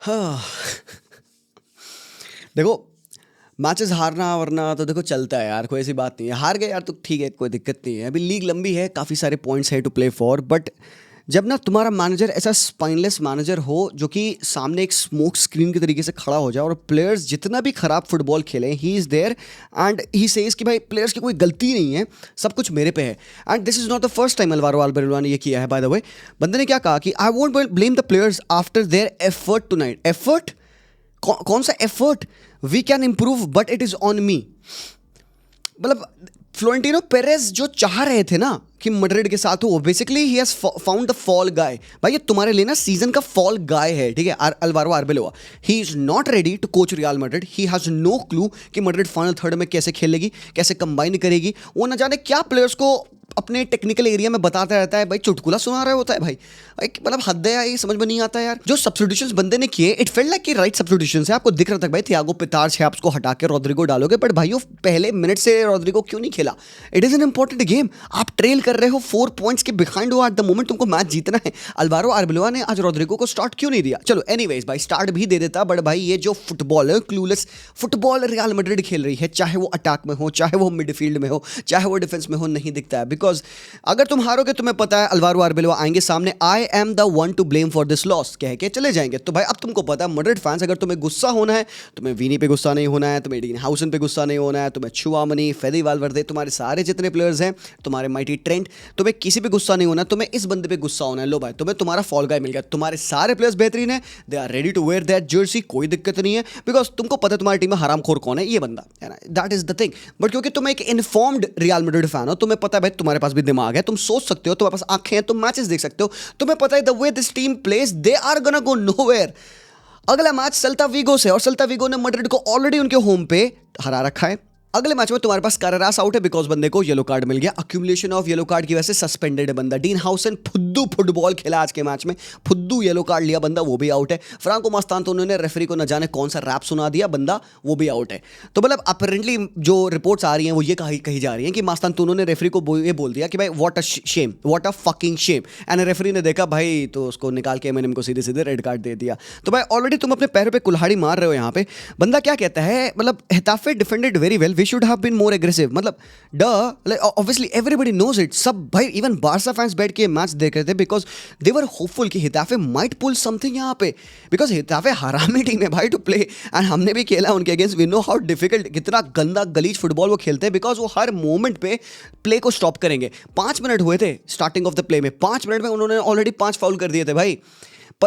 हाँ। देखो, मैचेस हारना वरना तो देखो चलता है यार, कोई ऐसी बात नहीं है। हार गए यार तो ठीक है, कोई दिक्कत नहीं है। अभी लीग लंबी है, काफ़ी सारे पॉइंट्स है टू प्ले फॉर। बट जब ना तुम्हारा मैनेजर ऐसा स्पाइनलेस मैनेजर हो जो कि सामने एक स्मोक स्क्रीन के तरीके से खड़ा हो जाए और प्लेयर्स जितना भी खराब फुटबॉल खेलें, he is there and he says कि भाई प्लेयर्स की कोई गलती नहीं है, सब कुछ मेरे पे है। And this is not the first time Alvaro Arbeloa ने ये किया है। बाय द वे, बंदे ने क्या कहा कि I won't blame the players after their effort tonight. Effort? कौन सा effort? We can improve but it is on me. मतलब फ्लोरेंटिनो पेरेज जो चाह रहे थे ना कि मैड्रिड के साथ हो, basically he has found the fall guy. भाई ये तुम्हारे लिए ना सीजन का फॉल गाय है, ठीक है। Alvaro Arbeloa, he is not ready to coach Real Madrid. He has no clue कि मैड्रिड फाइनल थर्ड में कैसे खेलेगी, कैसे कंबाइन करेगी। वो न जाने क्या प्लेयर्स को अपने टेक्निकल एरिया में बताता रहता है। भाई चुटकुला सुना रहा होता है भाई। मतलब हद है, ये समझ में नहीं आता यार। जो सब्स्टिट्यूशंस बंदे ने किए, इट फेल्ट लाइक कि राइट सब्स्टिट्यूशंस है। आपको दिख रहा था भाई थियागो पितार्स है, आप उसको हटा के रोड्रिगो डालोगे, बट भाई पहले मिनट से रोड्रिगो क्यों नहीं खेला? It is an important game. आप ट्रेल कर रहे हो, 4 पॉइंट्स के बिहाइंड हो एट द मोमेंट, तुमको मैच जीतना है। अल्वारो आर्बेलोआ ने आज रोड्रिगो को स्टार्ट क्यों नहीं दिया? चलो एनीवेज भाई, स्टार्ट भी दे देता, बट भाई ये जो फुटबॉल है, क्लूलेस फुटबॉल रियल मैड्रिड खेल रही है, चाहे वो अटैक में हो, चाहे वो मिडफील्ड में हो, चाहे वो डिफेंस में हो, नहीं दिखता है। बिकॉज अगर तुम हारोगे, तुम्हें पता है अल्वारो आर्बेलोआ आएंगे सामने, I am the one two blame for this loss कह के चले जाएंगे। तो भाई अब तुमको पता है मैड्रिड फैंस, अगर तुम्हें गुस्सा होना है, तुम्हें वीनी पे गुस्सा नहीं होना है, तुम्हें डीन हाउसन पे गुस्सा नहीं होना है, तुम्हें चुआमनी, फेदी वालवर्दे, तुम्हारे सारे जितने प्लेयर्स हैं, तुम्हारे माइटी ट्रेंट, तुम्हें किसी पे गुस्सा नहीं होना, तुम्हें इस बंदे पे गुस्सा होना है। लो भाई, तुम्हें तुम्हारा फॉल गाय मिल गया। तुम्हारे सारे प्लेयर्स बेहतरीन है, they are ready to wear that jersey, कोई दिक्कत नहीं है। बिकॉज तुमको पता है तुम्हारी टीम में हरामखोर कौन है, ये बंदा है ना। That is the thing. But क्योंकि तुम एक इन्फॉर्म्ड रियल मैड्रिड फैन हो, तुम्हें पता है भाई तुम्हारे पास भी दिमाग है, तुम सोच सकते हो, तुम्हारे पास आंखें हैं, तुम मैचेस देख सकते हो, तुम्हें पता है the way this team plays, they are gonna go nowhere. अगला मैच सेल्ता विगो से, और सेल्ता विगो ने मैड्रिड को ऑलरेडी उनके होम पे हरा रखा है। अगले मैच में तुम्हारे पास काररास आउट है बिकॉज बंदे को येलो कार्ड मिल गया। अक्यूमुलेशन ऑफ येलो कार्ड की वजह से सस्पेंडेड है बंदा। डीन हाउसन फुद्दू फुटबॉल खेला आज के मैच में, फुद्दू येलो कार्ड लिया बंदा, वो भी आउट है। फ्रांको मास्तांतो ने रेफरी को न जाने कौन सा रैप सुना दिया, बंदा वो भी आउट है। तो मतलब अपेरेंटली जो रिपोर्ट्स आ रही हैं वो ये कही जा रही हैं कि मास्तांतो ने रेफरी को ये बोल दिया कि भाई what a shame, what a fucking shame. And referee ने देखा भाई तो उसको निकाल के एमएनएम को सीधे सीधे रेड कार्ड दे दिया। तो भाई ऑलरेडी तुम अपने पैरों पे कुल्हाड़ी मार रहे हो यहाँ पे। बंदा क्या कहता है, मतलब Getafe defended very well, we should have been more aggressive. मतलब ऑब्वियसली एवरीबॉडी नोज इट। सब भाई इवन बारसा फैंस बैठ के मैच देख रहे थे बिकॉज दे वर होपफुल कि हिताफे माइट पुल समथिंग यहाँ पे, बिकॉज हिताफे हरामी टीम है भाई टू प्ले। एंड हमने भी खेला उनके against, we know how difficult, कितना गंदा गलीज फुटबॉल वो खेलते हैं। बिकॉज वो हर मोमेंट पे प्ले को स्टॉप करेंगे। 5 मिनट हुए थे स्टार्टिंग ऑफ द प्ले में, 5 मिनट में उन्होंने ऑलरेडी 5 फाउल कर दिए थे भाई।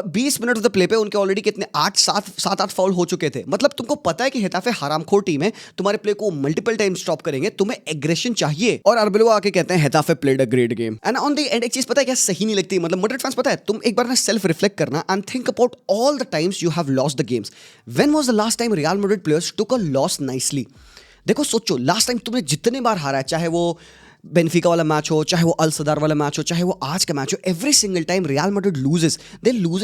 20 मिनट ऑफ द प्ले पे उनके ऑलरेडी कितने 7-8 फाउल हो चुके थे। मतलब तुमको पता है कि हेताफे हरामखोर टीम है, तुम्हारे प्ले को मल्टीपल टाइम स्टॉप करेंगे, तुम्हें एग्रेशन चाहिए। और अल्बेरेला आके कहते हैं Getafe played a great game. And on the end एक चीज पता है क्या सही नहीं लगती, मतलब मैड्रिड फैंस, पता है तुम एक बार ना सेल्फ रिफ्लेक्ट करना and think about all the times you have lost the games. When was the last time Real Madrid players took a loss nicely? देखो सोचो, लास्ट टाइम तुमने जितने बार हारा है, चाहे वो बेनफिका वाला मैच हो, चाहे वो अल सदार वाला मैच हो, चाहे वो आज का मैच हो, every single time Real Madrid loses,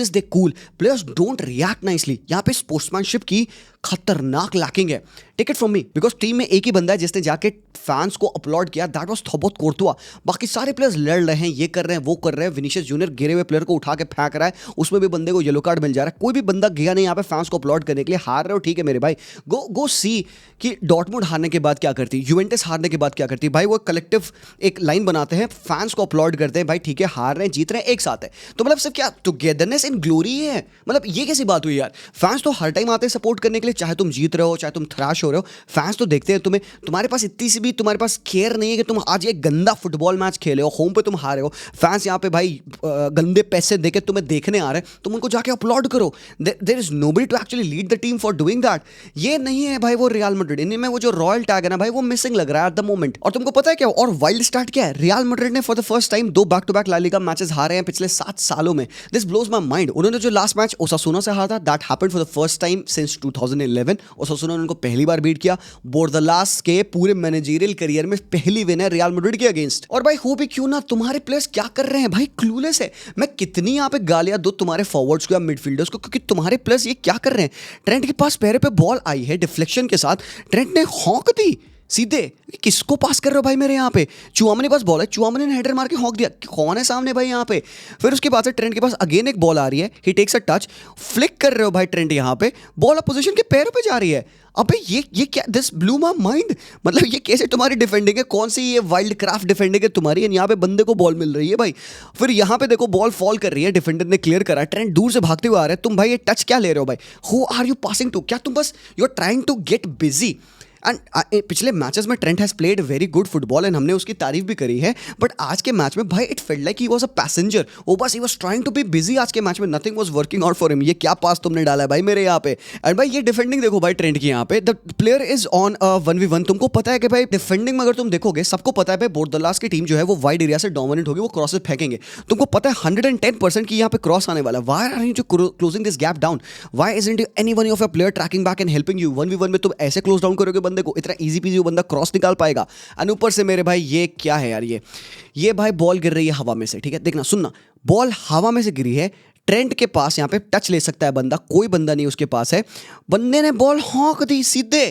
they cool, players don't react nicely. यहाँ पे स्पोर्ट्समैनशिप की खतरनाक लैकिंग है। Take it from me, because team में एक ही बंदा है जिसने जाके फैंस को अपलॉड किया, दैट वाज थोबोत कोर्तुआ। बाकी सारे प्लेयर्स लड़ रहे हैं, ये कर रहे हैं, वो कर रहे हैं। विनीशियस जूनियर गिरे हुए प्लेयर को उठा के फेंक रहा है, उसमें भी बंदे को येलो कार्ड मिल जा रहा है। कोई भी बंदा गया नहीं यहाँ पे फैंस को अपलॉड करने के लिए। हार रहे हो ठीक है मेरे भाई, गो सी कि डॉर्टमुंड हारने के बाद क्या करती, यूवेंटस हारने के बाद क्या करती। भाई वो कलेक्टिव एक लाइन बनाते हैं, फैंस को अपलॉड करते हैं, भाई ठीक है हार रहे हैं जीत रहे हैं एक साथ है। तो मतलब सिर्फ क्या टुगेदरनेस इन ग्लोरी है? मतलब ये कैसी बात हुई यार? फैंस तो हर टाइम आते हैं सपोर्ट करने के लिए, चाहे तुम जीत रहे हो चाहे तुम थ्रैश हो रहे हो, फैंस तो देखते हैं तुम्हें। तुम्हारे पास इतनी सी भी तुम्हारे पास केयर नहीं है कि तुम आज एक गंदा फुटबॉल मैच खेले हो, होम पे तुम हारे हो, फैंस यहाँ पे भाई गंदे पैसे देके तुम्हें देखने आ रहे हैं, तुम उनको जाके अपलॉड करो। There is nobody to actually lead the team for doing that. ये नहीं है भाई वो रियल मैड्रिड। इनमें वो जो रॉयल टैग है ना भाई, वो मिसिंग लग रहा है एट द मोमेंट। और तुमको पता है क्या और वाइल्ड स्टार्ट क्या है? रियल मैड्रिड ने for the first time 2 back to back La Liga matches हारे हैं पिछले 7 सालों में। This blows my mind. उन्होंने जो लास्ट मैच ओसासुना से हारा था, that happened for the first time since 2011। Osasuna ने उनको पहली बार बीट किया। बोर्दलास के पूरे मैनेजरियल करियर में पहली विन है रियल मैड्रिड के अगेंस्ट। और भाई हो भी क्यों ना, तुम्हारे प्लेयर्स क्या कर रहे हैं भाई? क्लूलेस है। मैं कितनी यहाँ पे गालियां दूं तुम्हारे फॉरवर्ड्स को या मिडफील्डर्स को, क्योंकि तुम्हारे प्लेयर्स ये क्या कर रहे हैं। ट्रेंट के पास पैर पे बॉल आई है डिफ्लेक्शन के साथ, ट्रेंट ने हॉक दी, सीधे। किसको पास कर रहे हो भाई मेरे यहाँ पे? चुआमनी पास बॉल है, चुआमनी ने हेडर मार के हॉक दिया, कौन है सामने भाई यहाँ पे? फिर उसके बाद से ट्रेंट के पास अगेन एक बॉल आ रही है, ही टेक्स अ टच, फ्लिक कर रहे हो भाई ट्रेंट यहाँ पे, बॉल अपोजिशन के पैरों पे जा रही है। अबे ये क्या, दिस ब्लू माई माइंड, मतलब ये कैसे तुम्हारी डिफेंडिंग है? कौन सी ये वाइल्ड क्राफ्ट डिफेंडिंग है तुम्हारी? यहाँ पे बंदे को बॉल मिल रही है भाई, फिर यहाँ पे देखो बॉल फॉल कर रही है, डिफेंडर ने क्लियर करा, ट्रेंट दूर से भागते हुए आ रहा है, तुम भाई ये टच क्या ले रहे हो भाई? Who are you passing to? क्या तुम बस you are trying to get busy? And पिछले मैचेस में Trent has played very good football and हमने उसकी तारीफ भी करी है, बट आज के मैच में भाई it felt like he was a passenger, वो बस he was trying to be busy. आज के मैच में nothing was working out for him. ये क्या पास तुमने डाला है भाई मेरे यहाँ पे? एंड भाई ये डिफेंडिंग देखो भाई ट्रेंट की यहाँ पे, the player is on 1v1। तुमको पता है कि भाई डिफेंडिंग में अगर तुम देखोगे, सबको पता है भाई बोर्डलास की टीम जो है वो वाइड एरिया से डोमिनेट होगी, वो क्रॉसेस फेंकेंगे। तुमको पता है 110% की यहाँ पे क्रॉस आने वाला है। Why are you closing this gap down? Why isn't any one of your player tracking back and helping you? 1v1 में तुम ऐसे क्लोज डाउन करोगे बंदे को, इतना ईजी वो बंदा क्रॉस निकाल पाएगा? और ऊपर से मेरे भाई ये क्या है यार, ये भाई बॉल गिर रही है हवा में से, ठीक है, देखना सुनना, बॉल हवा में से गिरी है, ट्रेंट के पास यहाँ पे टच ले सकता है बंदा, कोई बंदा नहीं उसके पास है, बंदे ने बॉल हॉक दी सीधे,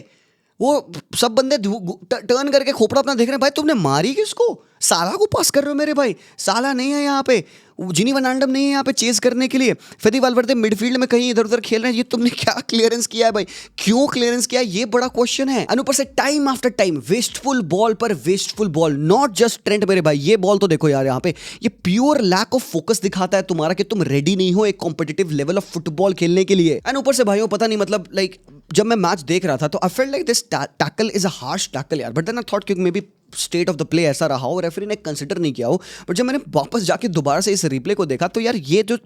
वो सब बंदे टर्न करके खोपड़ा अपना देख रहे हैं। भाई तुमने मारी किसको? साला को पास कर रहे हो मेरे भाई? साला नहीं है यहाँ पे, जिनी वर्नाल्डम नहीं है यहाँ पे चेस करने के लिए, फेदी वाल्वर्दे मिडफील्ड में कहीं इधर उधर खेल रहे हैं। ये तुमने क्या क्लियरेंस किया है भाई? क्यों क्लियरेंस किया है, ये बड़ा क्वेश्चन है। और ऊपर से time after time wasteful ball पर wasteful ball, not just Trent मेरे भाई। ये बॉल तो देखो यार यहाँ पे, ये प्योर लैक ऑफ फोकस दिखाता है तुम्हारा कि तुम रेडी नहीं हो एक कॉम्पिटिटिव लेवल ऑफ फुटबॉल खेलने के लिए। एंड ऊपर से भाइयों पता नहीं, मतलब लाइक जब मैं मैच देख रहा था तो I felt like this tackle is a harsh tackle यार, बट देन आई थॉट कि may be state of the play ऐसा रहा हो, रेफरी ने कंसिडर नहीं किया हो। बट जब मैंने वापस जाके दोबारा से इस रिप्ले को देखा तो यार ये जो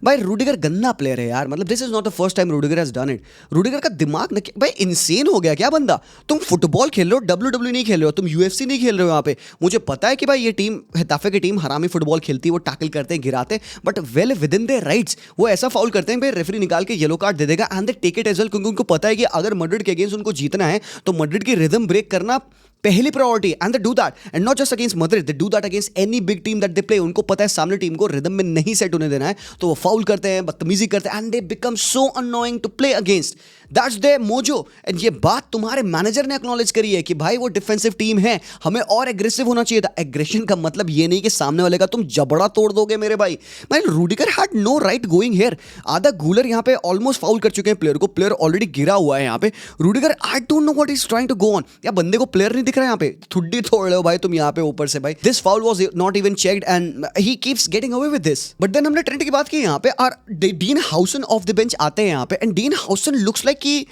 भाई रूडिगर गंदा प्लेयर है यार, मतलब this is not the first time Rudiger has done it. Rudiger का दिमाग न भाई इनसेन हो गया क्या बंदा? तुम फुटबॉल खेल रहे हो, WWE नहीं खेल रहे हो, तुम UFC नहीं खेल रहे हो यहाँ पे। मुझे पता है कि भाई ये टीम हेताफे की टीम हरामी फुटबॉल खेलती है, वो टैकल करते हैं, गिराते हैं, but well with in their rights वो ऐसा फाउल करते हैं भाई रेफरी निकाल के येलो कार्ड दे देगा and they take it as well, क्योंकि उनको पता है कि अगर मैड्रिड के अगेंस्ट उनको जीतना है तो मैड्रिड की रिदम ब्रेक करना पहली priority, and they do that, and not just against Madrid, they do that against any big team that they play. उनको पता है सामने टीम को रिदम में नहीं सेट होने देना है, तो वो फाउल करते हैं, बदतमीजी करते हैं, and they become so annoying to play against. That's their mojo. And ये बात तुम्हारे मैनेजर ने एक्नॉलेज करी है कि भाई वो डिफेंसिव टीम है, हमें और एग्रेसिव होना चाहिए था। एग्रेशन का मतलब ये नहीं कि सामने वाले का तुम जबड़ा तोड़ दोगे मेरे भाई। भाई Rudiger had no right going here. आधा गूलर यहाँ पे ऑलमोस्ट फाउल कर चुके हैं प्लेयर को, प्लेयर ऑलरेडी गिरा हुआ है यहाँ पे। Rudiger I don't know what is trying to go on. या बंदे को प्लेयर नहीं दिख रहा है यहाँ पे, थुड्डी तोड़ रहे हो भाई तुम यहाँ पे ऊपर से भाई। This foul was not even checked and he keeps getting away with this. But then हमने ट्रेंट की बात की यहाँ पे, और Dean Huijsen off the bench आते हैं यहाँ पे, and Dean Huijsen looks like कि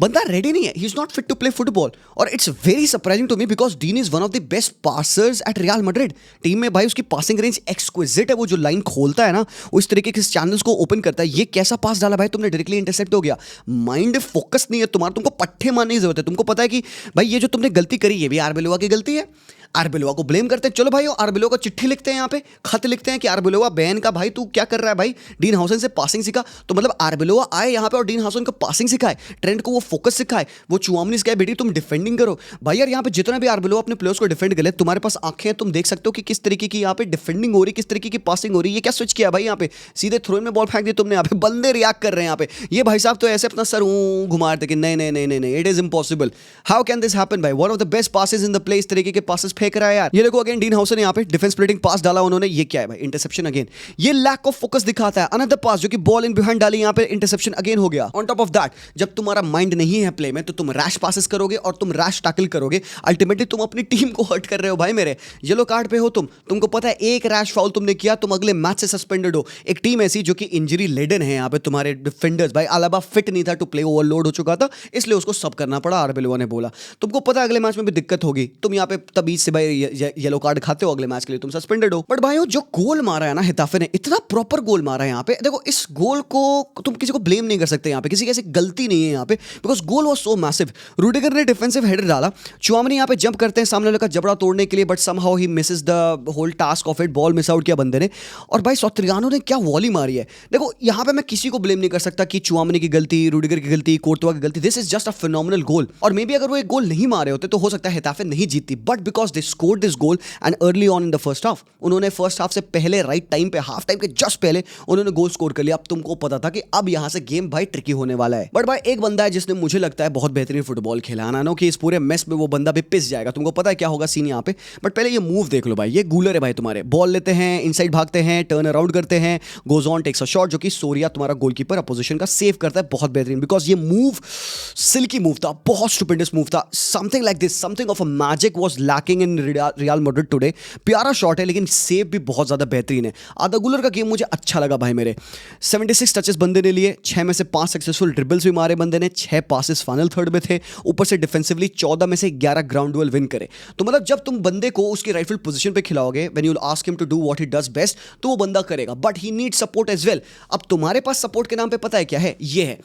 बंदा रेडी नहीं है, he is not fit to play football. और it's very surprising to me because Dean is one of the best passers at Real Madrid. Team में भाई उसकी पासिंग रेंज एक्सक्विजिट है, वो जो लाइन खोलता है ना, वो इस तरीके के चैनल्स को ओपन करता है। ये कैसा पास डाला भाई तुमने, डायरेक्टली इंटरसेप्ट हो गया। माइंड फोकस नहीं है तुम्हारा, तुमको पट्टे मारने की जरूरत है। तुमको पता है कि भाई ये जो तुमने गलती करी है भी आर्बेलोवा की गलती है, आर्बेलोवा को ब्लेम करते हैं। चलो भाई आर्बेलोवा को चिट्ठी लिखते हैं, यहाँ पे खत लिखते हैं कि आर्बेलोवा बहन का भाई तू क्या कर रहा है भाई, डीन हाउसन से पासिंग सीखा। तो मतलब आर्बेलोवा आए यहाँ पे और डीन हाउसन को पासिंग सिखाए, ट्रेंट को वो फोकस सिखाए, वो चुआमनी सिखाए बेटी तुम डिफेंडिंग करो। भाई यार यहाँ पे जितना भी आर्बेलोवा अपने प्लेयर्स को डिफेंड करे, तुम्हारे पास आंखें हैं, तुम देख सकते हो कि किस तरीके की यहाँ पे डिफेंडिंग हो रही, किस तरीके की पासिंग हो रही है। ये क्या स्विच किया भाई, यहाँ पे सीधे थ्रो में बॉल फेंक दी तुमने, यहाँ पे बंदे रिएक्ट कर रहे हैं यहाँ पे। ये भाई साहब तो ऐसे अपना सर घुमा रहे थे कि नहीं नहीं नहीं नहीं, it is impossible, how can this happen भाई। One of the best passes in the play, इस तरीके के पासेस फेंक रहा है यार। ये देखो अगेन डीन हाउसन यहाँ पे डिफेंस स्प्लिटिंग पास डाला उन्होंने, ये क्या है भाई, इंटरसेप्शन अगेन। ये लैक ऑफ फोकस दिखाता है। अनदर पास जो कि बॉल इन बिहाइंड डाली, यहाँ पे इंटरसेप्शन अगेन हो गया। ऑन टॉप ऑफ दैट, जब तुम्हारा माइंड नहीं है प्ले में तो तुम रैश पासेस करोगे और तुम रैश टैकल करोगे, अल्टीमेटली तुम अपनी टीम को हर्ट कर रहे हो भाई मेरे। येलो कार्ड पे हो तुमको पता है एक रैश फाउल तुमने किया, तुम अगले मैच से सस्पेंडेड हो। एक टीम ऐसी जो कि इंजरी लेडन है यहाँ पे, तुम्हारे डिफेंडर्स भाई अलाबा फिट नहीं था टू प्ले, ओवरलोड हो चुका था, इसलिए उसको सब करना पड़ा। आर्बेलोवा ने बोला तुमको पता है अगले मैच में भी दिक्कत होगी, तुम यहाँ पे तबीज से भाई येलो कार्ड खाते हो, अगले मैच के लिए तुम सस्पेंडेड हो। बट भाइयों जो गोल मारा है ना हेताफे ने, इतना प्रॉपर गोल मारा है यहाँ पे। देखो इस गोल को तुम किसी को ब्लेम नहीं कर सकते यहाँ पे, किसी की ऐसी गलती नहीं है यहाँ पे, because goal was so massive. Rudiger ने डिफेंसिव हेडर डाला, चुआमनी यहाँ पे जंप करते हैं सामने वाले का जबड़ा तोड़ने के लिए, but somehow he misses the whole task of it, ball miss out किया बंदे ने। और भाई सोत्रियानो ने क्या वॉली मारी है। देखो यहाँ पे मैं किसी को ब्लेम नहीं कर सकता कि चुआमनी की गलती, रूडिगर की गलती, कोर्तवा की गलती। This is just a phenomenal goal. और मे बी अगर वो एक गोल नहीं मारे होते तो हो सकता है हेताफे नहीं जीतती, but because they scored this goal and early on in the first half उन्होंने फर्स्ट हाफ से पहले राइट टाइम पे हाफ टाइम के जस्ट पहले उन्होंने गोल स्कोर कर लिया। अब तुमको पता था कि अब यहां से गेम भाई ट्रिकी होने वाला है। बट भाई एक बंदा है जिसने मुझे लगता है बहुत बेहतरीन फुटबॉल खेला। ना नो कि इस पूरे मेस में वो बंदा भी पिस जाएगा, तुमको पता है क्या होगा सीन यहाँ पे। बट पहले ये मूव देख लो भाई, ये गूलर है भाई तुम्हारे, बॉल लेते हैं, इनसाइड भागते हैं, टर्न अराउंड करते हैं, goes on takes a shot, जो कि सोरिया तुम्हारा गोलकीपर अपोजिशन का सेव करता है। बहुत बेहतरीन, बिकॉज ये मूव सिल्की मूव था, बहुत स्टुपेंडस मूव था। Something like this, something of a magic was lacking in real Madrid today. प्यारा शॉट है लेकिन सेव भी बहुत ज्यादा बेहतरीन है। आधा गुलर का गेम मुझे अच्छा लगा भाई मेरे। 76 टचेस बंदे ने लिए, 6 में से 5 सक्सेसफुल ड्रिबल्स भी मारे बंदे ने, 6 पासेस फाइनल थर्ड में थे, ऊपर से डिफेंसिवली 14 में से 11 ग्राउंड डुएल विन करे। तो मतलब जब तुम बंदे को उसकी राइटफुल पोजीशन पे खिलाओगे, when you will ask him to do what he does best, तो वो बंदा करेगा। But he needs support as well. अब तुम्हारे पास सपोर्ट के नाम पे पता है क्या है? ये है,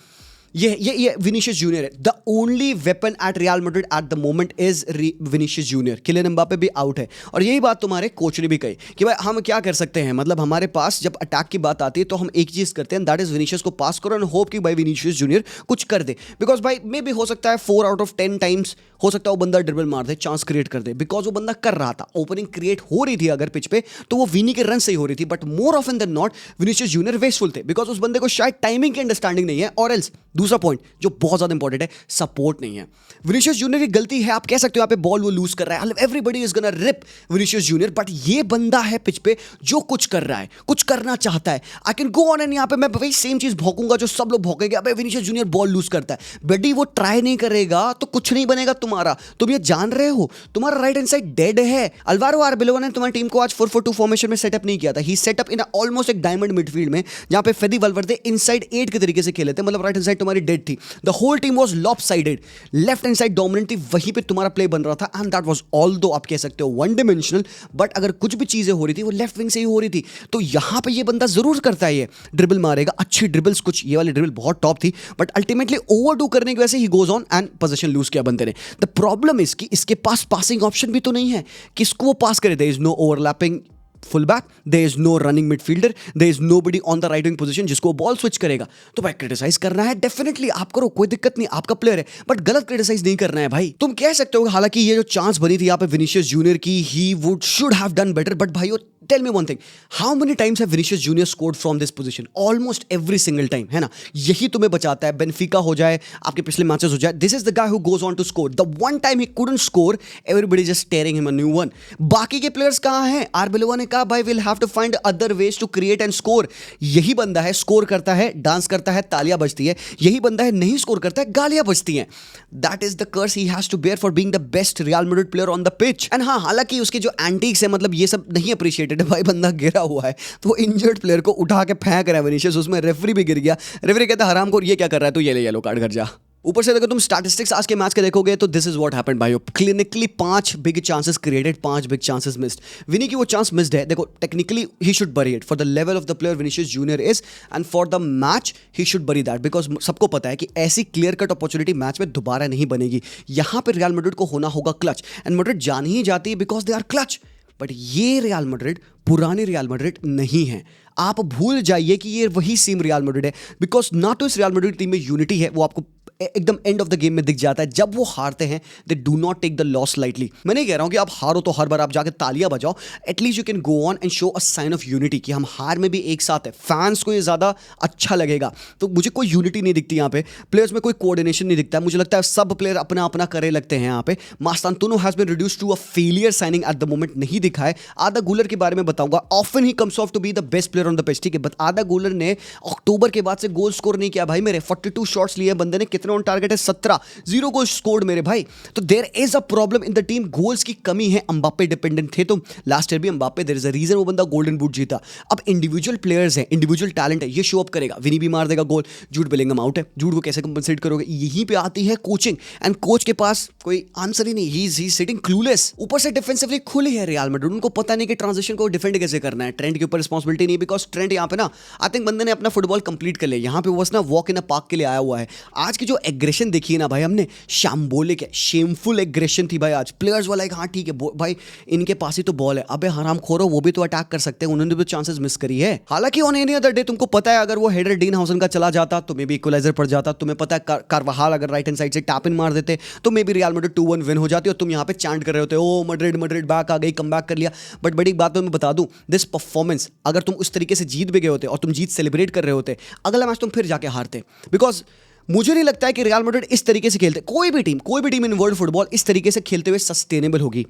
ये विनीशियस जूनियर है। The only weapon at Real Madrid at the moment is Vinicius Junior. Kylian Mbappe भी आउट है, और यही बात तुम्हारे कोच ने भी कही कि भाई हम क्या कर सकते हैं, मतलब हमारे पास जब अटैक की बात आती है तो हम एक चीज करते हैं, दैट इज विनीशियस को पास करो एंड होप कि भाई विनीशियस जूनियर कुछ कर दे। बिकॉज भाई मे भी हो सकता है 4 आउट ऑफ 10 टाइम्स हो सकता है वो बंदा ड्रिबल मार दे, चांस क्रिएट कर दे, बिकॉज वो बंदा कर रहा था। ओपनिंग क्रिएट हो रही थी अगर पिच पे तो वो विनी के रन से ही हो रही थी। But more often than not Vinicius Junior wasteful थे, बिकॉज उस बंदे को शायद टाइमिंग की अंडरस्टैंडिंग नहीं है, और एल्स दूसरा पॉइंट जो बहुत ज्यादा इंपॉर्टेंट है, सपोर्ट नहीं है। विनीशियस जूनियर की गलती है, आप कह सकते हो यहाँ पे बॉल वो लूज कर रहा है, everybody is gonna rip Vinicius Junior, but ये बंदा है पिच पे जो कुछ कर रहा है, कुछ करना चाहता है। I can go on and यहाँ पे मैं वही सेम चीज भौंकूंगा जो सब लोग भौंकेंगे, अबे विनीशियस जूनियर बॉल लूज करता है। बेडी वो ट्राई नहीं करेगा तो कुछ नहीं बनेगा तुम्हारा, तुम ये जान रहे हो। तुम्हारा राइट हैंड साइड डेड है। अल्वारो आर्बेलोवा ने तुम्हारी टीम को आज 4-4-2 फॉर्मेशन में सेटअप नहीं किया था। ही सेटअप इन ऑलमोस्ट एक डायमंड मिडफील्ड में, जहां पे फेदी वल्वर्दे इनसाइड 8 के तरीके से खेले थे, मतलब राइट हैंड साइड तुम्हारी डेड थी। The whole team was lopsided, left hand side dominant थी, वहीं पे तुम्हारा प्ले बन रहा था, एंड दैट वाज ऑल्दो आप कह सकते हो वन डिमेंशनल, बट अगर कुछ भी चीजें हो रही थी वो लेफ्ट विंग से ही हो रही थी। तो यहां पे ये बंदा जरूर करता है, ये ड्रिबल मारेगा, अच्छी ड्रिबल्स, कुछ ये वाली ड्रिबल बहुत टॉप थी, बट अल्टीमेटली ओवरडू करने की वजह से he goes on and position lose किया बंदे ने। द प्रॉब्लम इज कि इसके पास पासिंग ऑप्शन भी तो नहीं है, किसको वो पास करे? There is no overlapping fullback, there is no running midfielder, there is nobody on the right wing position जिसको बॉल स्विच करेगा। तो भाई क्रिटिसाइज करना है डेफिनेटली आप करो, कोई दिक्कत नहीं, आपका प्लेयर है, बट गलत क्रिटिसाइज नहीं करना है भाई। तुम कह सकते हो हालांकि ये जो चांस बनी थी यहाँ पे विनीशियस जूनियर की, he would should have done better, but भाई tell me one thing, how many times have Vinicius Junior scored from this position? Almost every single time, है ना? यही तुम्हें बचाता है, बेनिफिका हो जाए, आपके पिछले मैचेस हो जाए, this is the guy who goes on to score. The one time he couldn't score, everybody just staring him a new one. बाकी के प्लेयर्स कहां हैं? आर्बेलोवा ने कहा भाई will have to find other ways to create and score. यही बंदा है, स्कोर करता है, डांस करता है, तालियां बजती है। यही बंदा है, नहीं स्कोर करता है, गालियां बजती हैं। That is the curse he has to bear for being the best Real Madrid player on the pitch. And हाँ, हालांकि उसके जो एंटिक्स है, मतलब ये सब नहीं अप्रिशिएटेड है भाई। बंदा गिरा हुआ है तो वो इंजर्ड प्लेयर को उठा के फेंक रहा है विनीशियस, उसमें रेफरी भी गिर गया। रेफरी कहता है हरामखोर ये क्या कर रहा है, तो ये ले येलो कार्ड, घर जा। ऊपर से देखो तुम स्टैटिस्टिक्स आज के मैच के देखोगे तो दिस इज व्हाट हैपेंड भाई। Clinically 5 big chances created, 5 big chances missed. Vini की वो चांस मिस्ड है, देखो technically he should bury it for the level of the player Vinicius Junior is, and for the match he should bury that, because सबको पता है कि ऐसी clear cut opportunity match में दोबारा नहीं बनेगी। यहां पर रियल मैड्रिड को होना होगा क्लच, एंड मैड्रिड जान ही जाती है because they are clutch. But ये रियल मैड्रिड पुरानी रियल मैड्रिड नहीं है। आप भूल जाइए कि ये वही सेम रियल मैड्रिड है, बिकॉज ना तो इस रियल मैड्रिड टीम में यूनिटी है, वो आपको एकदम एंड ऑफ द गेम में दिख जाता है। जब वो हारते हैं they do not take the loss lightly. मैं नहीं कह रहा हूं कि आप हारो तो हर बार आप जाके तालियां बजाओ, at least you can go on and show a sign of unity कि हम हार में भी एक साथ है। फैंस को ये ज्यादा अच्छा लगेगा। तो मुझे कोई यूनिटी नहीं दिखती यहाँ पे, प्लेयर्स में कोई कोऑर्डिनेशन नहीं दिखता है। मुझे लगता है सब प्लेयर अपना अपना करे लगते हैं यहाँ पे। Mastantuono has been reduced to a failure signing at the moment, नहीं दिखा है। आदा गुलर के बारे में बताऊंगा, often he comes off to be the best player on the pitch, ठीक है, बट आदा गुलर ने अक्टूबर के बाद से गोल स्कोर नहीं किया भाई मेरे। 42 शॉट्स लिए बंदे ने, कितने ऑन टारगेट है? 17, 0 गोल स्कोर्ड मेरे भाई। तो there is a problem in the team, goals की कमी है। एम्बापे डिपेंडेंट थे तुम लास्ट ईयर भी, Mbappe there is a reason वो बंदा गोल्डन बूट जीता। अब इंडिविजुअल प्लेयर्स हैं, इंडिविजुअल टैलेंट है, ये शो अप करेगा। विनी भी मार देगा गोल, जूड बेलिंगम आउट है, जूड को कैसे कंपनसेट करोगे? यहीं पे आती है कोचिंग, एंड कोच के पास कोई आंसर ही नहीं, ही इज सिटिंग क्लूलेस। ऊपर से डिफेंसिवली खुली है रियल मैड्रिड, उनको पता नहीं कि ट्रांजिशन को डिफेंड कैसे करना है। ट्रेंड के ऊपर रिस्पांसिबिलिटी नहीं, बिकॉज ट्रेंड यहाँ पे ना आई थिंक बंदे ने अपना फुटबॉल कंप्लीट कर लिया। यहाँ पे बस ना वॉक इन अ पार्क के लिए आया हुआ है। आज की जो एग्रेशन देखी है ना भाई हमने, शाम्बोलिक है, शेमफुल एग्रेशन थी भाई आज। प्लेयर्स वाला हाँ ठीक है भाई, इनके पास ही तो बॉल है, अबे हराम खोरो, वो भी तो अटैक कर सकते हैं, उन्होंने भी चांसेस मिस करी है। हालांकि ऑन एनी अदर डे तुमको पता है अगर वो हेडर डीन हाउसन का चला जाता तो मे बी इक्वलाइजर पड़ जाता। तुम्हें पता है कारवाहाल अगर राइट हैंड साइड से टैप इन मार देते तो may be real Madrid 2-1 win हो जाती, और तुम यहाँ पे चांट कर रहे होते ओ मैड्रिड मैड्रिड बैक आ गई, कम बैक कर लिया। बट बड़ी बात तो मैं बता दूं, दिस परफॉर्मेंस अगर तुम उस तरीके से जीत भी गए होते और तुम जीत सेलिब्रेट कर रहे होते, अगला मैच तुम फिर जाके हारते। बिकॉज मुझे नहीं लगता है कि रियल मैड्रिड इस तरीके से खेलते, कोई भी टीम इन वर्ल्ड फुटबॉल इस तरीके से खेलते हुए सस्टेनेबल होगी।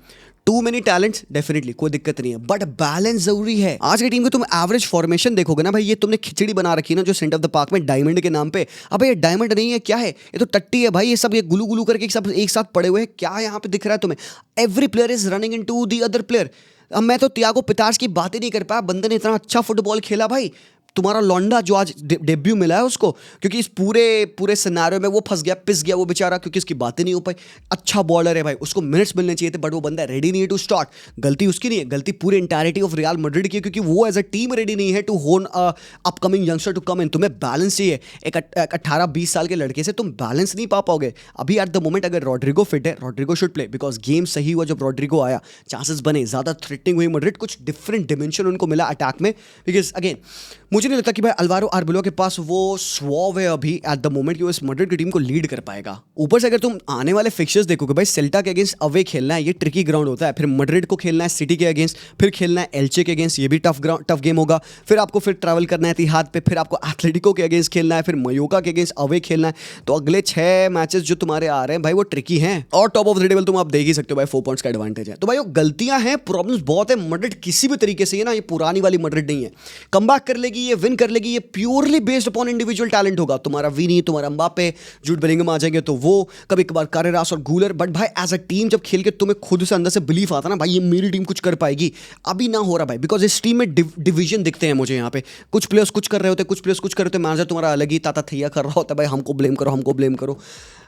टू मेनी टैलेंट्स डेफिनेटली, कोई दिक्कत नहीं है, बट बैलेंस जरूरी है। आज की टीम को तुम एवरेज फॉर्मेशन देखोगे ना भाई, ये तुमने खिचड़ी बना रखी है ना जो सेंटर ऑफ द पार्क में डायमंड के नाम पे। अबे ये डायमंड नहीं है, क्या है ये? तो टट्टी है भाई, ये सब ये गुलू गुलू करके सब एक साथ पड़े हुए हैं। क्या यहाँ पे दिख रहा है तुम्हें? Every player is running into the other player. अब मैं तो त्यागो पिताश की बात ही नहीं कर पाया, बंदे ने इतना अच्छा फुटबॉल खेला भाई। तुम्हारा लौंडा जो आज डेब्यू मिला है उसको, क्योंकि इस पूरे सिनारियो में वो फंस गया, पिस गया वो बेचारा, क्योंकि उसकी बातें नहीं हो पाई। अच्छा बॉलर है भाई, उसको मिनट्स मिलने चाहिए थे, बट वो बंदा रेडी नहीं है टू स्टार्ट। गलती उसकी नहीं है, गलती पूरी इंटायरिटी ऑफ रियल मैड्रिड की है, क्योंकि वो एज अ टीम रेडी नहीं है टू होन अपकमिंग यंगस्टर टू कम इन। तुम्हें बैलेंस चाहिए। एक 18-20 साल के लड़के से तुम बैलेंस नहीं पा पाओगे अभी एट द मोमेंट। अगर रॉड्रिगो फिट है, Rodrigo should play, because game सही हुआ जब रॉड्रिगो आया, चांसेस बने, ज्यादा थ्रेटनिंग हुई मैड्रिड, कुछ डिफरेंट डिमेंशन उनको मिला अटैक में। बिकॉज अगेन मुझे नहीं लगता कि भाई अल्वारो आर्बिलो के पास वो स्वॉव है अभी एट द मोमेंट कि वो इस मैड्रिड की टीम को लीड कर पाएगा। ऊपर से अगर तुम आने वाले फिक्चर्स देखोगे भाई, सेल्टा के अगेंस्ट अवे खेलना है, ये ट्रिकी ग्राउंड होता है। फिर मैड्रिड को खेलना है सिटी के अगेंस्ट, फिर खेलना है एल्चे के अगेंस्ट, ये भी टफ गेम होगा। फिर आपको फिर ट्रैवल करना है इतिहाद पे, फिर आपको एथलेटिको के अगेंस्ट खेलना है, फिर मयोका के अगेंस्ट अवे खेलना है। तो अगले 6 मैचेस जो तुम्हारे आ रहे हैं भाई वो ट्रिकी हैं, और टॉप ऑफ द टेबल तुम आप देख ही सकते हो भाई, 4 पॉइंट्स का एडवांटेज है। तो भाई वो गलतियां हैं, प्रॉब्लम्स बहुत है। मैड्रिड किसी भी तरीके से ना, ये पुरानी वाली मैड्रिड नहीं है, कमबैक कर लेगी, ये विन कर लेगी, ये purely based upon individual talent होगा। तुम्हारा विनी, तुम्हारा एम्बापे, जूड बेलिंगम आ जाएंगे तो वो, कभी कभार कारेरास और गूलर। बट भाई एज अ टीम जब खेल के तुम्हें खुद से अंदर से बिलीफ आता ना भाई ये मेरी टीम कुछ कर पाएगी, अभी ना हो रहा भाई। बिकॉज इस टीम में डिवीजन दिखते हैं मुझे यहाँ पे, कुछ प्लेयर्स कुछ कर रहे होते, कुछ प्लेयर्स कुछ कर रहे होते, मैनेजर तुम्हारा अलग ही ताता थैया कर रहा होता है भाई, हमको ब्लेम करो, हमको ब्लेम करो,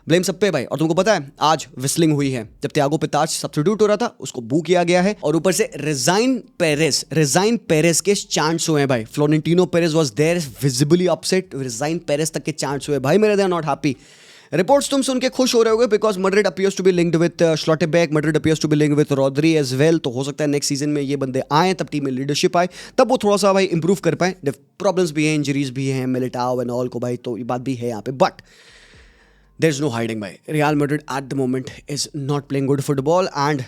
ब्लेम सब पे भाई। और तुमको पता है आज विस्लिंग हुई है, जब त्यागो पिताश सब्स्टिट्यूट हो रहा था उसको बू किया गया है, और ऊपर से रिजाइन पेरेस के चांट्स हुए हैं भाई। Florentino Perez was there, visibly upset, resign Perez तक के चांट्स हुए भाई मेरे, they are not happy. Reports तुम सुन के खुश हो रहे होगे because Madrid appears to be linked with Schlotterbeck, Madrid appears to be linked with Rodri as well. तो हो सकता है नेक्स्ट सीजन में ये बंदे आए, तब टीम में लीडरशिप आए, तब वो थोड़ा सा भाई इंप्रूव कर पाए। प्रॉब्लम्स भी हैं, इंजरीज भी हैं, मिलिटाओ एंड ऑल को भाई, तो ये बात भी है यहाँ पे। But there is no hiding भाई, Real Madrid at the moment is not playing good football and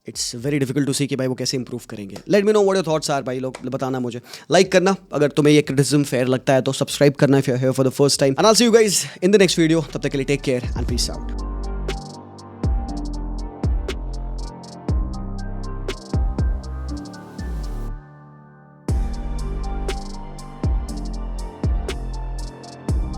it's very difficult to see कि भाई वो कैसे इंप्रूव करेंगे। Let me know what your thoughts are भाई, लोग बताना मुझे, लाइक करना अगर तुम्हें ये क्रिटिसिज्म फेयर लगता है, तो सब्सक्राइब करना if you're here for the first time, and I'll see you guys in the next video। तब तक के लिए take care and peace out.